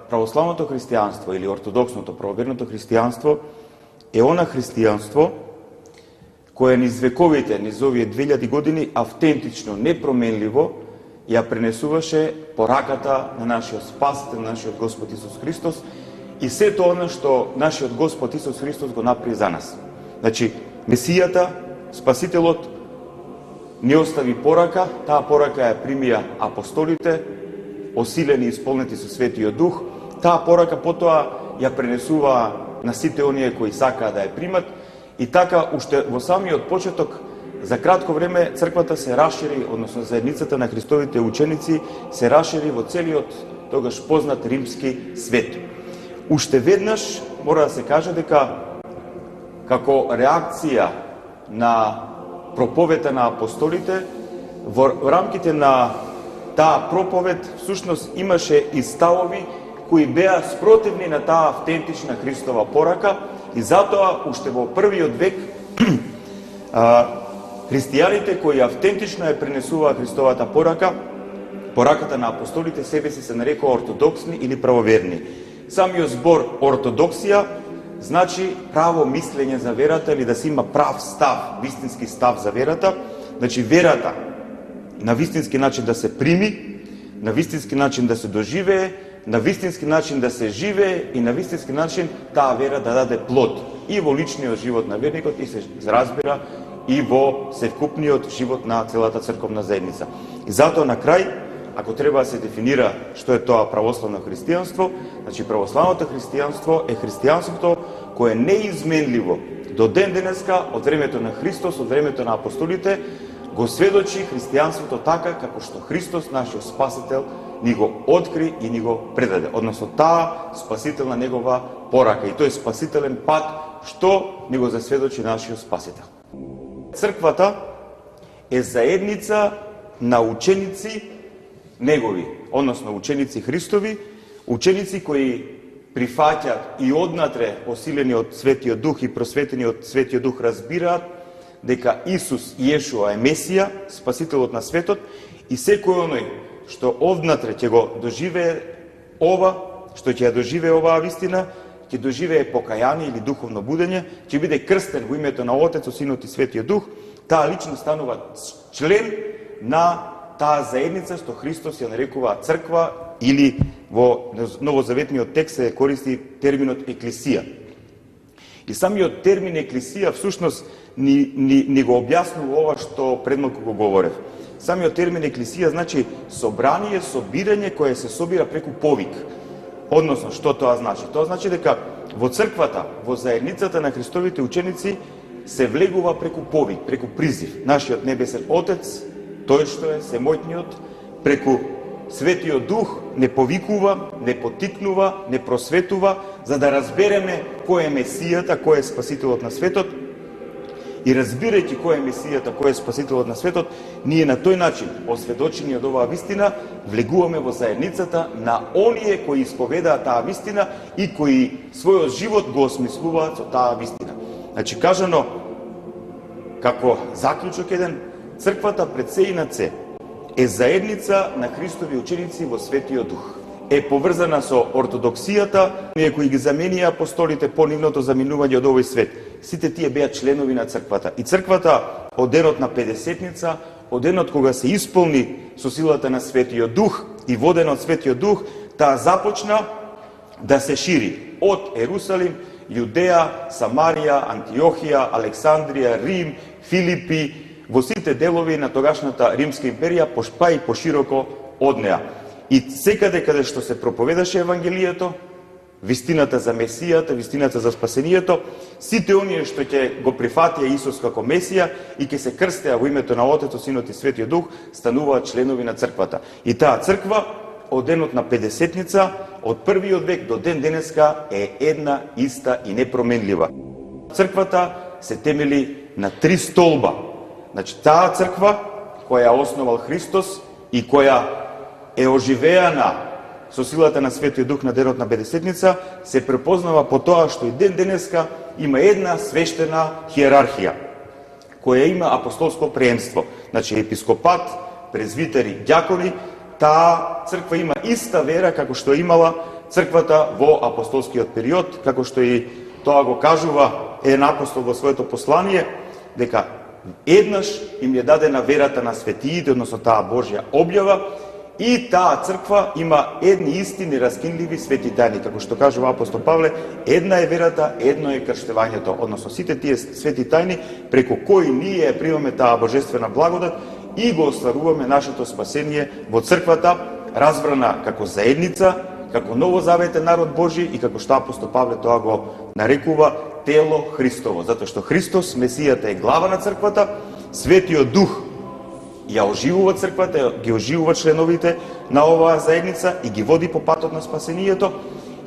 Православното христијанство или ортодоксното правоверното христијанство е она христијанство кое низ вековите, низ овие 2000 години автентично, непроменливо ја пренесуваше пораката на нашиот Спасител, на нашиот Господ Исус Христос и сето она што нашиот Господ Исус Христос го направи за нас. Значи, Месијата, Спасителот, не остави порака, таа порака ја примија апостолите, осилени и исполнети со Светиот Дух. Таа порака потоа ја пренесува на сите оние кои сакаат да ја примат и така уште во самиот почеток за кратко време црквата се расшири, односно заедницата на Христовите ученици се расшири во целиот тогаш познат римски свет. Уште веднаш мора да се каже дека како реакција на проповета на апостолите во рамките на таа проповед всушност имаше и ставови кои беа спротивни на таа автентична Христова порака и затоа уште во првиот век христијаните кои автентично ја пренесуваа Христовата порака, пораката на апостолите, себе си се нарекува ортодоксни или правоверни. Самиот збор ортодоксија значи право мислење за верата или да се има прав став, вистински став за верата. Значи верата на вистински начин да се прими, на вистински начин да се доживее, на вистински начин да се живее и на вистински начин таа вера да даде плод и во личниот живот на верникот и се разбира и во севкупниот живот на целата црковна заедница. И затоа на крај, ако треба да се дефинира што е тоа православно христијанство, значи православното христијанство е христијанството кое неизменливо до ден денеска од времето на Христос, од времето на апостолите, го сведочи христијанството така како што Христос, нашиот Спасител, ни го откри и ни го предаде. Односно таа спасителна негова порака и тој спасителен пат што ни го засведочи нашиот Спасител. Црквата е заедница на ученици негови, односно ученици Христови, ученици кои прифаќаат и однатре осилени од Светиот Дух и просветени од Светиот Дух разбираат дека Исус Јешуа е Месија, Спасителот на светот и секој оној што однатре ќе го доживее ова, што ќе ја доживее оваа вистина, ќе доживее покаяние или духовно будење, ќе биде крстен во името на Отецот, Синот и Светиот Дух, таа лично станува член на таа заедница што Христос ја нарекува црква или во новозаветниот текст се користи терминот еклесија. И самиот термин еклесија всушност ни го објаснува ова што предмалку го говорев. Самиот термин еклесија значи собрание, собирање кое се собира преку повик. Односно, што тоа значи? Тоа значи дека во црквата, во заедницата на Христовите ученици се влегува преку повик, преку призив. Нашиот небесен Отец, тој што е семојниот, преку Светиот Дух не повикува, не потикнува, не просветува, за да разбереме кој е Месијата, кој е Спасителот на светот. И разбирајќи кој е Месијата, кој е Спасителот на светот, ние на тој начин, осведочени од оваа вистина, влегуваме во заедницата на оние кои исповедаат таа вистина и кои својот живот го осмислуваат со таа вистина. Значи, кажано, како заклучок еден, црквата пред се и над се е заедница на Христови ученици во Светиот Дух. Е поврзана со ортодоксијата, ние кои ги заменија апостолите по нивното заминување од овој свет. Сите тие беа членови на црквата. И црквата од денот на Педесетница, од денот кога се исполни со силата на Светиот Дух и водена од Светиот Дух, таа започна да се шири од Ерусалим, Јудеја, Самарија, Антиохија, Александрија, Рим, Филипи, во сите делови на тогашната Римска империја, па и пошироко од неа. И секаде каде што се проповедаше Евангелието, вистината за Месијата, вистината за спасението, сите оние што ќе го прифатија Исус како Месија и ќе се крстеа во името на Отецот, Синот и Светиот Дух, стануваат членови на црквата. И таа црква од денот на Педесетница, од првиот век до ден денеска е една, иста и непроменлива. Црквата се темели на 3 столба. Значи, таа црква која ја основал Христос и која е оживеана со силата на Светиот Дух на денот на Педесетница, се препознава по тоа што и ден денеска има една свештена хиерархија, која има апостолско преемство. Значи, епископат, презвитери, ѓакони, таа црква има иста вера како што имала црквата во апостолскиот период, како што и тоа го кажува еден апостол во своето послание, дека еднаш им е дадена верата на светиите, односно таа Божја објава, и таа црква има едни исти нераскинливи свети тајни, како што кажува апостол Павле, една е верата, едно е крштевањето, односно сите тие свети тајни преку кои ние примаме таа божествена благодат и го остваруваме нашето спасение во црквата, разбрана како заедница, како новозаветен народ Божи и како што апостол Павле тоа го нарекува тело Христово, затоа што Христос, Месијата, е глава на црквата, Светиот Дух ја оживува црквата, ги оживува членовите на оваа заедница и ги води по патот на спасението,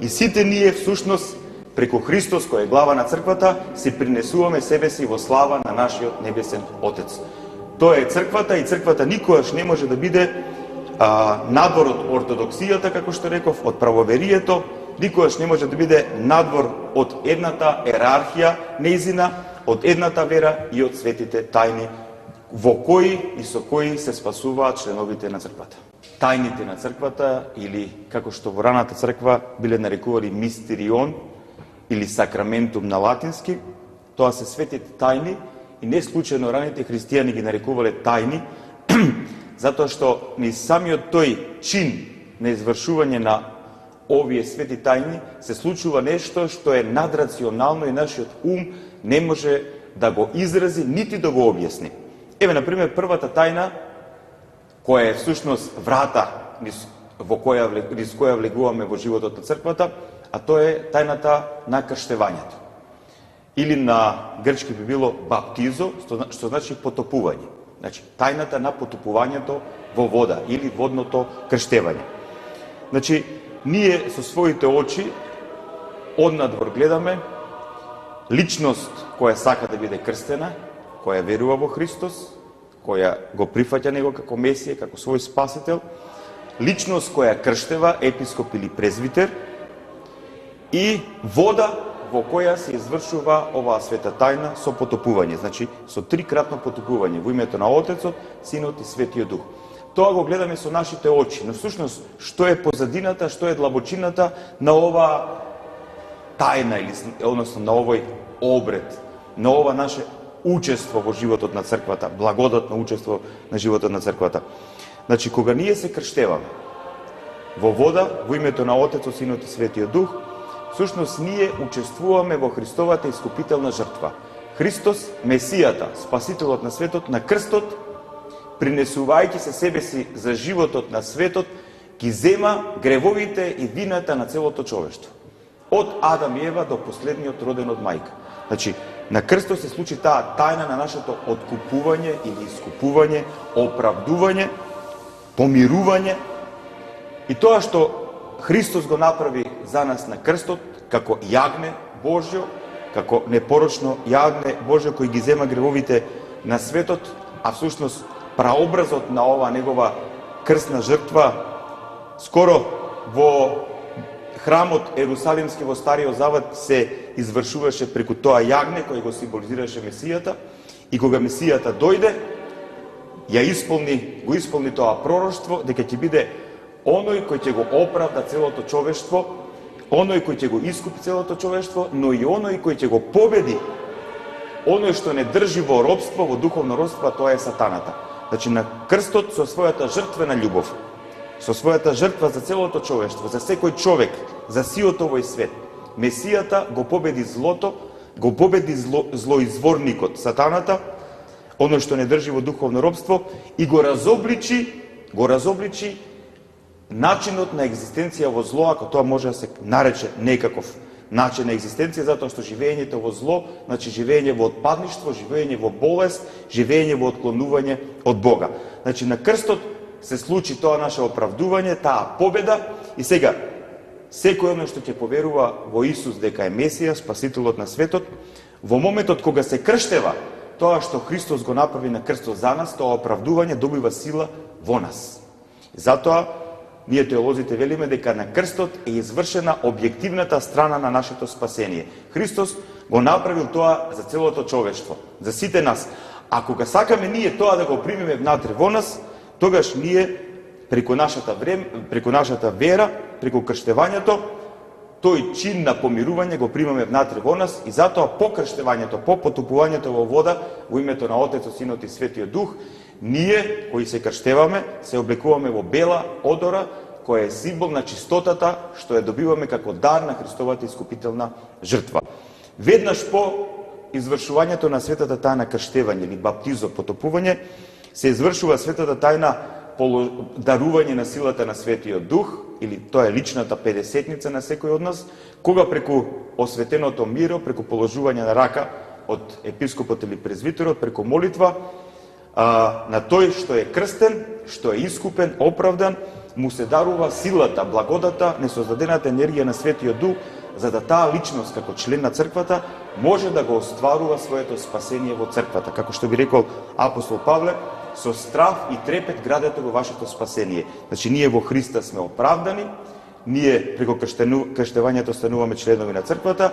и сите ние всушност преку Христос, кој е глава на црквата, се принесуваме себе си во слава на нашиот небесен Отец. Тоа е црквата, и црквата никогаш не може да биде надвор од ортодоксијата, како што реков, од правоверието, никогаш не може да биде надвор од едната ерархија неизина, од едната вера и од светите тајни, во кои и со кои се спасуваат членовите на црквата. Тајните на црквата, или како што во раната црква биле нарекували мистерион или сакраментум на латински, тоа се светите тајни, и не случајно раните христијани ги нарекувале тајни, затоа што ни самиот тој чин на извршување на овие свети тајни се случува нешто што е надрационално и нашиот ум не може да го изрази, нити да го објасни. Еве, например, првата тајна, која е всушност врата низ која влегуваме во животот на црквата, а тоа е тајната на крштевањето. Или на грчки би било баптизо, што значи потопување. Значи, тајната на потопувањето во вода, или водното крштевање. Значи, ние со своите очи однадвор гледаме личност која сака да биде крстена, која верува во Христос, која го прифаќа Него како Месија, како свој спасител, личност која крштева, епископ или презвитер, и вода во која се извршува оваа света тајна со потопување, значи со трикратно потопување во името на Отецот, Синот и Светиот Дух. Тоа го гледаме со нашите очи, но всушност што е позадината, што е длабочината на оваа тајна, или односно на овој обред, на ова наше учество во животот на црквата, благодатно учество на животот на црквата. Значи, кога ние се крштеваме во вода, во името на Отецот, Синот и Светиот Дух, всушност ние учествуваме во Христовата искупителна жртва. Христос, Месијата, Спасителот на светот, на крстот, принесувајќи се себе си за животот на светот, ги зема гревовите и вината на целото човештво. Од Адам и Ева до последниот роден од мајка. Значи, на крстот се случи таа тајна на нашето откупување или искупување, оправдување, помирување, и тоа што Христос го направи за нас на крстот, како јагне Божјо, како непорочно јагне Божјо кој ги зема гревовите на светот, а всушност праобразот на ова негова крстна жртва, скоро во храмот Ерусалимски во Стариот Завет се извршуваше преку тоа јагне кој го символизираше Месијата, и кога Месијата дојде, го исполни тоа пророштво дека ќе биде оној кој ќе го оправда целото човештво, оној кој ќе го искупи целото човештво, но и оној кој ќе го победи оној што не држи во робство, во духовно робство, тоа е сатаната. Значи, на крстот со својата жртвена љубов, со својата жртва за целото човештво, за секој човек, за сиот овој свет, Месијата го победи злото, го победи злоизворникот, сатаната, оној што не држи во духовно робство, и го разобличи начинот на екзистенција во зло, ако тоа може да се нарече некаков начин на екзистенција, затоа што живеењето во зло, значи живеење во отпадништво, живеење во болест, живеење во отклонување од Бога. Значи, на крстот се случи тоа наше оправдување, таа победа, и сега секој оној што ќе поверува во Исус дека е Месија, Спасителот на светот, во моментот кога се крштева, тоа што Христос го направи на крстот за нас, тоа оправдување добива сила во нас. Затоа ние теолозите велиме дека на крстот е извршена објективната страна на нашето спасение. Христос го направил тоа за целото човештво, за сите нас. А кога сакаме ние тоа да го примеме внатре во нас, тогаш ние преку нашата вера, преку крштевањето, тој чин на помирување го примаме внатре во нас и затоа по крштевањето, по потопувањето во вода во името на Отецот, Синот и Светиот Дух, ние кои се крштеваме се облекуваме во бела одора која е символ на чистотата што ја добиваме како дар на Христовата искупителна жртва. Веднаш по извршувањето на светата тајна крштевање или баптизо, потопување, се извршува светата тајна дарување на силата на Светиот Дух, или тоа е личната педесетница на секој од нас, кога преку осветеното миро, преку положување на рака од епископот или презвитерот, преку молитва, на тој што е крстен, што е искупен, оправдан, му се дарува силата, благодата, несоздадената енергија на Светиот Дух, за да таа личност како член на црквата може да го остварува своето спасение во црквата. Како што би рекол апостол Павле, со страв и трепет градете во вашето спасение. Значи, ние во Христа сме оправдани, ние преко крштевањето стануваме членови на црквата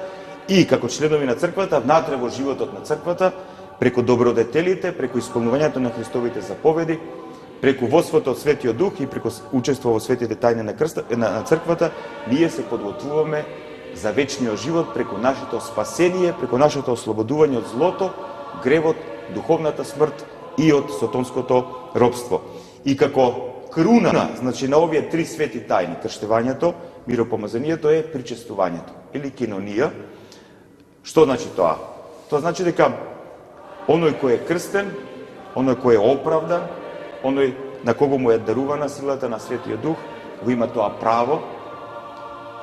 и како членови на црквата, внатре во животот на црквата, преко добродетелите, преко исполнувањето на Христовите заповеди, преку водството од Светиот Дух и преку учество во светите тајни на црквата, ние се подготвуваме за вечниот живот преку нашето спасение, преку нашето ослободување од злото, гревот, духовната смрт и од сатонското робство. И како круна, значи на овие три свети тајни, крштевањето, миропомазанието е причестувањето или кинонија. Што значи тоа? Тоа значи дека оној кој е крстен, оној кој е оправдан, оној на кого му е дарувана силата на Светиот Дух, го има тоа право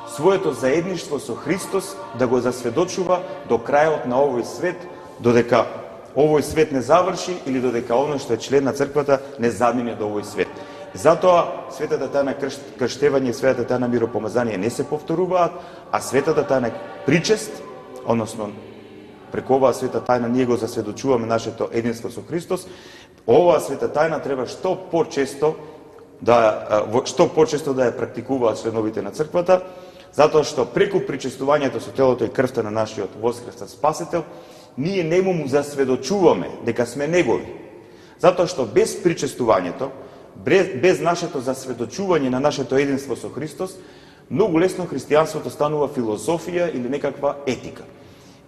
своето заедништво со Христос да го засведочува до крајот на овој свет, додека овој свет не заврши или додека оној што е член на црквата не замине до овој свет. Затоа светата тајна крштевање и светата тајна миропомазание не се повторуваат, а светата тајна причест, односно преку оваа света тајна ние го засведочуваме нашето единство со Христос. Оваа света тајна треба што почесто да ја практикуваат членовите на црквата, затоа што преку причестувањето со телото и крвта на нашиот воскресен Спасител, ние нему му засведочуваме дека сме негови. Затоа што без причестувањето, без нашето засведочување на нашето единство со Христос, многу лесно христијанството станува филозофија или некаква етика.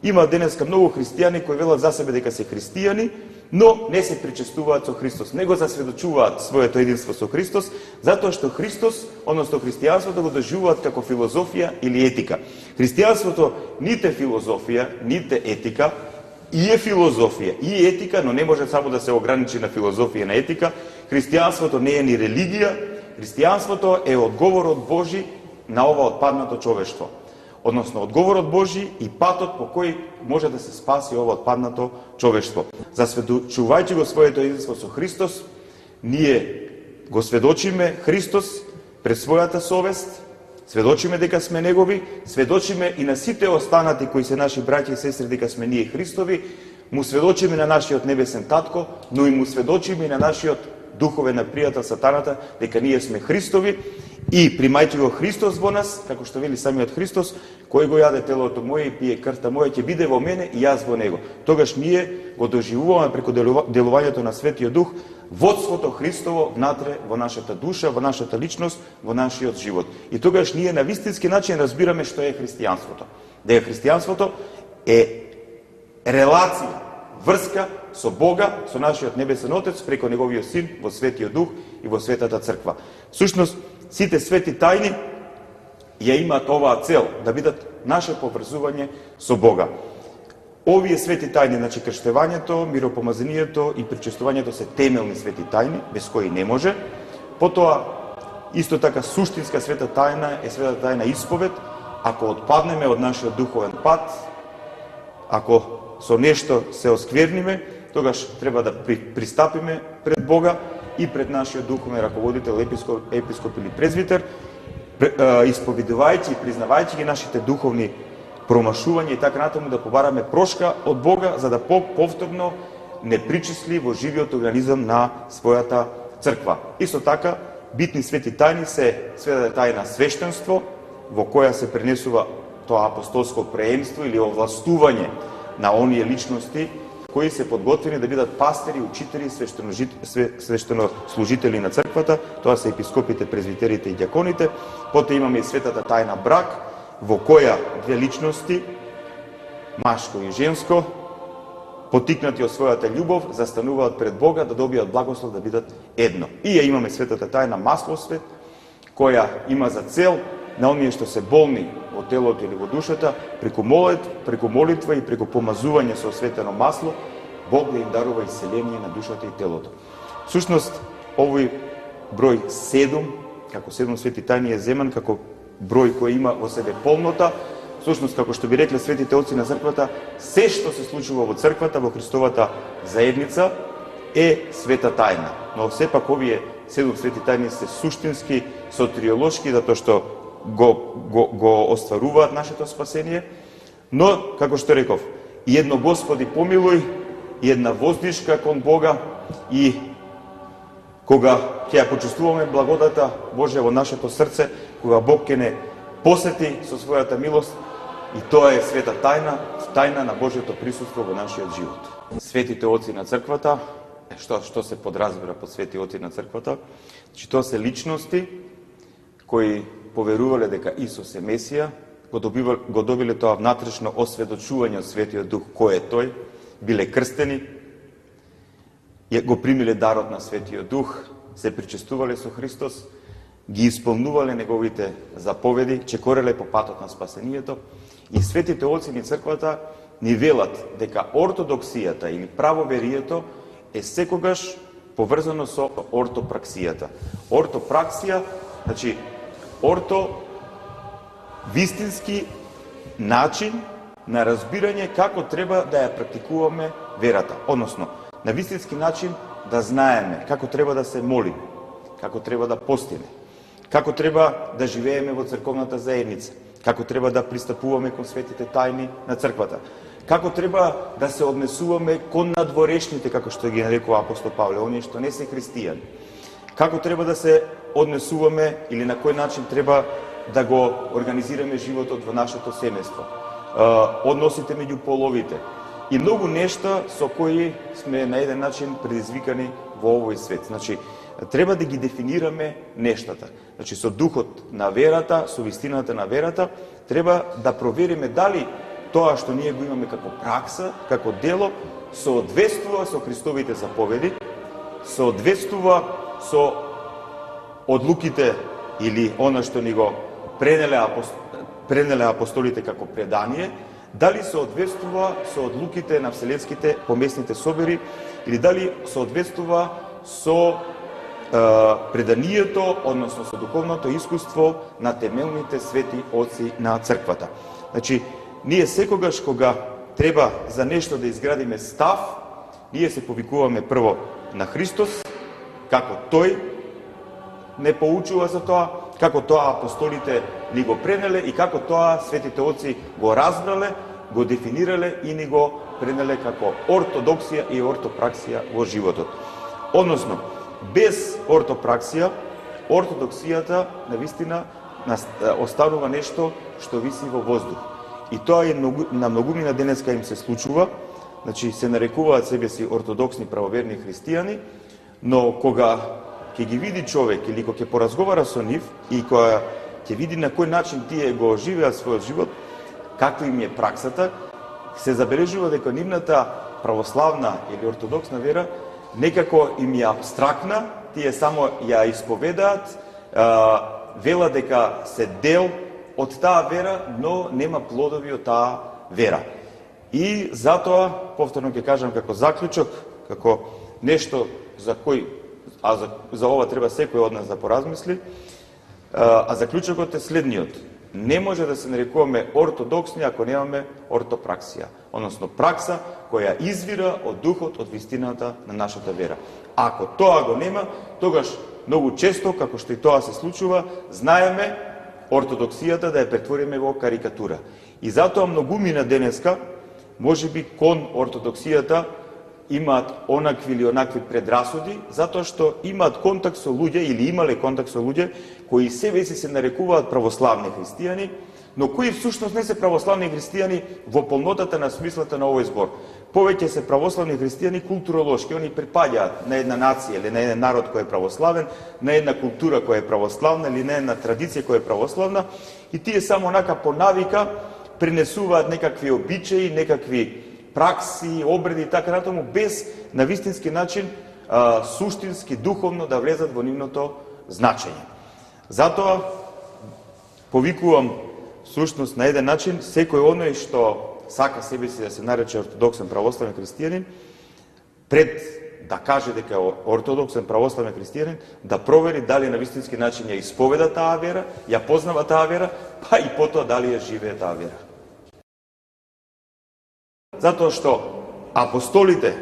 Има денеска многу христијани кои велат за себе дека се христијани, но не се причестуваат со Христос, не го засведочуваат своето единство со Христос, затоа што Христос, односно христијанството го доживуваат како филозофија или етика. Христијанството ните филозофија, ните етика, и е филозофија, и етика, но не може само да се ограничи на филозофија и на етика. Христијанството не е ни религија, христијанството е одговорот Божи на ова отпаднато човештво. Односно, одговорот Божи и патот по кој може да се спаси ова отпаднато човештво. Засведочувајќи го своето единство со Христос, ние го сведочиме Христос пред својата совест, сведочиме дека сме негови, сведочиме и на сите останати кои се наши браќи и сестри дека сме ние Христови, му сведочиме на нашиот небесен татко, но и му сведочиме и на нашиот духовен пријател сатаната дека ние сме Христови и примајќи го Христос во нас, како што вели самиот Христос, кој го јаде телото моје и пие крвта моја ќе биде во мене и јас во него. Тогаш ние го доживуваме преку делувањето на Светиот Дух водството Христово внатре во нашата душа, во нашата личност, во нашиот живот. И тогаш ние на вистински начин разбираме што е христијанството. Дека христијанството е релација, врска со Бога, со нашиот небесен Отец, преко неговиот Син, во Светиот Дух и во Светата Црква. Всушност, сите свети тајни ја имаат оваа цел, да бидат наше поврзување со Бога. Овие свети тајни, значи крштевањето, миропомазанието и причестувањето се темелни свети тајни, без кои не може. Потоа, исто така, суштинска света тајна е света тајна исповед. Ако отпаднеме од нашиот духовен пат, ако со нешто се оскверниме, тогаш треба да пристапиме пред Бога и пред нашиот духовен раководител, епископ или презвитер, исповедувајќи и признавајќи ги нашите духовни промашувања и така натаму да побараме прошка од Бога, за да повторно не причисли во живиот организам на својата црква. Исто така, битни свети тајни се светата тајна свештенство, во која се пренесува тоа апостолско преемство или овластување на оние личности кои се подготвени да бидат пастири, учители, свештенослужители на црквата, тоа се епископите, презвитерите и дјаконите. Потоа имаме и светата тајна брак во која две личности, машко и женско, потикнати од својата љубов, застануваат пред Бога да добијат благослов да бидат едно. И ја имаме светата тајна маслосвет, која има за цел на оние што се болни во телото или во душата, преку молитва и преку помазување со осветено масло, Бог да им дарува исцеление на душата и телото. Всушност, овој број 7, како 7 свети тајни е земан, како број кој има во себе полнота. Всушност, како што би рекле светите отци на црквата, се што се случува во црквата, во Христовата заедница, е света тајна. Но сепак овие 7 свети тајни се суштински, сотриолошки, затоа што го остваруваат нашето спасение. Но, како што реков, и едно Господи помилуј, и една воздишка кон Бога, и кога ќе ја почувствуваме благодата Божја во нашето срце, кога Бог ќе не посети со својата милост, и тоа е света тајна, тајна на Божјото присуство во нашиот живот. Светите отци на црквата, што се подразбира под свети отци на црквата, че тоа се личности кои поверувале дека Исус е Месија, го добиле тоа внатрешно осведочување од Светиот Дух кој е тој, биле крстени, го примиле дарот на Светиот Дух, се причестувале со Христос, ги исполнувале неговите заповеди, чекореле по патот на спасението, и светите отци на црквата ни велат дека ортодоксијата или правоверието е секогаш поврзано со ортопраксијата. Ортопраксија, значи вистински начин на разбирање како треба да ја практикуваме верата. Односно, на вистински начин да знаеме како треба да се молиме, како треба да постиме, како треба да живееме во црковната заедница, како треба да пристапуваме кон светите тајни на црквата, како треба да се однесуваме кон надворешните, како што ги нарекува апостол Павле, оние што не се христијани, како треба да се однесуваме или на кој начин треба да го организираме животот во нашето семејство, односите меѓу половите и многу нешта со кои сме на еден начин предизвикани во овој свет. Значи, треба да ги дефинираме нештата. Значи, со духот на верата, со вистината на верата, треба да провериме дали тоа што ние го имаме како пракса, како дело, соодветствува со Христовите заповеди, соодветствува со одлуките или она што ни го пренеле апостолите како предание, дали соодветствува со одлуките на вселенските помесните собори или дали соодветствува со преданието, односно со духовното искуство на темелните свети отци на црквата. Значи, ние секогаш кога треба за нешто да изградиме став, ние се повикуваме прво на Христос, како тој не поучува за тоа, како тоа апостолите ни го пренеле и како тоа светите отци го разбрале, го дефинирале и ни го пренеле како ортодоксија и ортопраксија во животот. Односно, без ортопраксија, ортодоксијата навистина останува нешто што виси во воздух. И тоа е на многумина денеска им се случува, значи се нарекуваат себе си ортодоксни правоверни христијани, но кога ќе ги види човек или кога ќе поразговара со нив и кога ќе види на кој начин тие го живеат својот живот, каква им е праксата, се забележува дека нивната православна или ортодоксна вера некако им е абстрактна, тие само ја исповедаат, велат дека се дел од таа вера, но нема плодови од таа вера. И затоа, повторно ќе кажам како заклучок, како нешто за кој, за ова треба секој од нас да поразмисли, заклучокот е следниот. Не може да се нарекуваме ортодоксни ако немаме ортопраксија, односно пракса која извира од духот, од вистината на нашата вера. Ако тоа го нема, тогаш многу често, како што и тоа се случува, знаеме ортодоксијата да ја претвориме во карикатура. И затоа многумина денеска, можеби кон ортодоксијата имаат онакви или онакви предрасуди, затоа што имаат контакт со луѓе или имале контакт со луѓе кои себе си се нарекуваат православни христијани, но кои всушност не се православни христијани во полнотата на смислата на овој збор. повеќе се православни христијани културолошки, они припаѓаат на една нација или на еден народ кој е православен, на една култура која е православна или на една традиција која е православна, и тие само онака по навика пренесуваат некакви обичаи, некакви пракси, обреди и така натаму, без на вистински начин, суштински, духовно да влезат во нивното значење. Затоа повикувам сушност на еден начин секој оној што сака себе си да се нарече ортодоксен православен христијанин, пред да каже дека е ортодоксен православен христијанин, да провери дали на вистински начин ја исповеда таа вера, ја познава таа вера, па и потоа дали ја живее таа вера. Затоа што апостолите